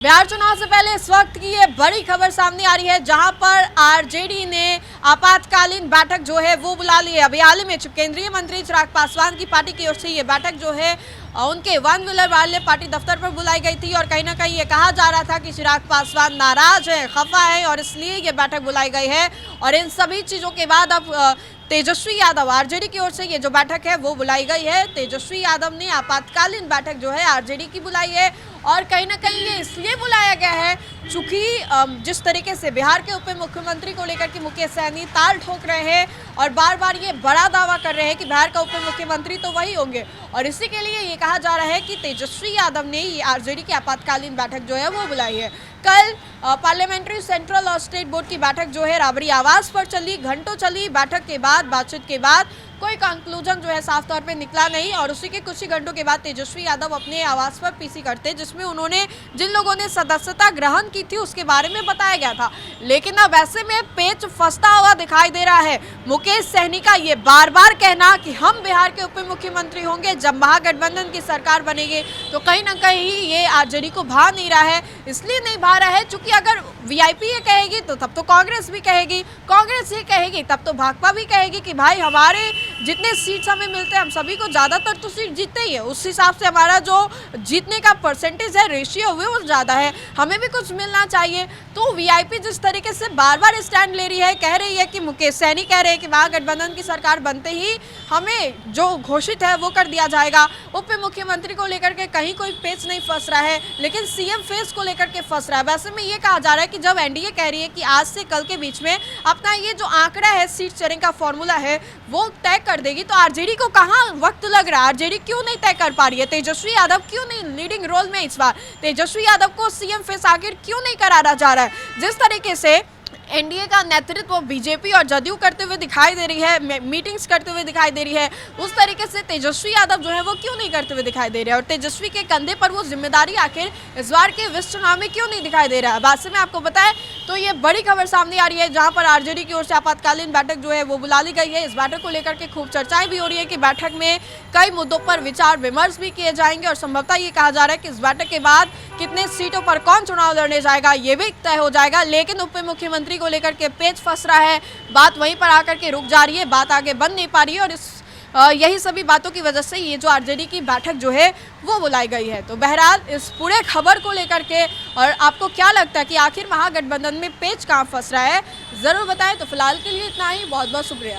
बिहार चुनाव से पहले इस वक्त की ये बड़ी खबर सामने आ रही है, जहां पर आरजेडी ने आपातकालीन बैठक जो है वो बुला ली है। अभी हाल ही में केंद्रीय मंत्री चिराग पासवान की पार्टी की ओर से ये बैठक जो है उनके वन व्हीलर वाले पार्टी दफ्तर पर बुलाई गई थी और कहीं ना कहीं ये कहा जा रहा था कि चिराग पासवान नाराज है, खफा है और इसलिए ये बैठक बुलाई गई है। और इन सभी चीज़ों के बाद अब तेजस्वी यादव आरजेडी की ओर से ये जो बैठक है वो बुलाई गई है। तेजस्वी यादव ने आपातकालीन बैठक जो है आरजेडी की बुलाई है और कहीं ना कहीं ये इसलिए बुलाया गया है चूंकि जिस तरीके से बिहार के उप मुख्यमंत्री को लेकर के मुकेश सहनी ताल ठोक रहे हैं और बार बार ये बड़ा दावा कर रहे हैं कि बिहार का उप मुख्यमंत्री तो वही होंगे, और इसी के लिए ये कहा जा रहा है कि तेजस्वी यादव ने ये आरजेडी की आपातकालीन बैठक जो है वो बुलाई है। कल पार्लियामेंट्री सेंट्रल और स्टेट बोर्ड की बैठक जो है राबड़ी आवास पर चली, घंटों चली। बैठक के बाद, बातचीत के बाद कोई कंक्लूजन जो है साफ तौर पे निकला नहीं और उसी के कुछ ही घंटों के बाद तेजस्वी यादव अपने आवास पर पीसी करते, जिसमें उन्होंने जिन लोगों ने सदस्यता ग्रहण की थी उसके बारे में बताया गया था। लेकिन अब ऐसे में पेच फंसता हुआ दिखाई दे रहा है मुकेश सहनी का ये बार बार कहना कि हम बिहार के उप मुख्यमंत्री होंगे जब महागठबंधन की सरकार बनेगी। तो कहीं ना कहीं ये आरजेडी को भा नहीं रहा है। इसलिए नहीं भा रहा है चूंकि अगर वीआईपी ये कहेगी तो तब तो कांग्रेस भी कहेगी, कांग्रेस ये कहेगी तब तो भाजपा भी कहेगी कि भाई हमारे जितने सीट्स हमें मिलते हैं हम सभी को ज़्यादातर तो सीट जीतते ही है, उस हिसाब से हमारा जो जीतने का परसेंटेज है, रेशियो है वो ज़्यादा है, हमें भी कुछ मिलना चाहिए। तो वीआईपी जिस तरीके से बार बार स्टैंड ले रही है, कह रही है कि मुकेश सहनी कह रहे हैं कि महागठबंधन की सरकार बनते ही हमें जो घोषित है वो कर दिया जाएगा। उप मुख्यमंत्री को लेकर के कहीं कोई पेच नहीं फंस रहा है, लेकिन सीएम फेस को लेकर के फंस रहा है। वैसे में ये कहा जा रहा है कि जब एनडीए कह रही है कि आज से कल के बीच में अपना ये जो आंकड़ा है, सीट शेयरिंग का फॉर्मूला है वो तय कर देगी, तो आरजेडी को कहाँ वक्त लग रहा है? आरजेडी क्यों नहीं तय कर पा रही है? तेजस्वी यादव क्यों नहीं लीडिंग रोल में इस बार? तेजस्वी यादव को सीएम फेस आखिर क्यों नहीं कराया जा रहा है? जिस तरीके से एनडीए का नेतृत्व बीजेपी और जदयू करते हुए दिखाई दे रही है, मीटिंग्स करते हुए दिखाई दे रही है, उस तरीके से तेजस्वी यादव जो है वो क्यों नहीं करते हुए दिखाई दे रहे हैं? और तेजस्वी के कंधे पर वो जिम्मेदारी आखिर इस बार के विश्व चुनाव में क्यों नहीं दिखाई दे रहा है? वैसे में आपको बताएं तो ये बड़ी खबर सामने आ रही है, जहां पर आरजेडी की ओर से आपातकालीन बैठक जो है वो बुला ली गई है। इस बैठक को लेकर के खूब चर्चाएं भी हो रही है कि बैठक में कई मुद्दों पर विचार विमर्श भी किए जाएंगे और संभवतः ये कहा जा रहा है कि इस बैठक के बाद कितने सीटों पर कौन चुनाव लड़ने जाएगा ये भी तय हो जाएगा। लेकिन उप मुख्यमंत्री को लेकर के पेच फंस रहा है, बात वहीं पर आकर के रुक जा रही है, बात आगे बढ़ नहीं पा रही है और यही सभी बातों की वजह से ये जो आरजेडी की बैठक जो है वो बुलाई गई है। तो बहरहाल इस पूरे खबर को लेकर के और आपको क्या लगता है कि आखिर महागठबंधन में पेच कहाँ फंस रहा है, ज़रूर बताएं। तो फिलहाल के लिए इतना ही, बहुत बहुत शुक्रिया।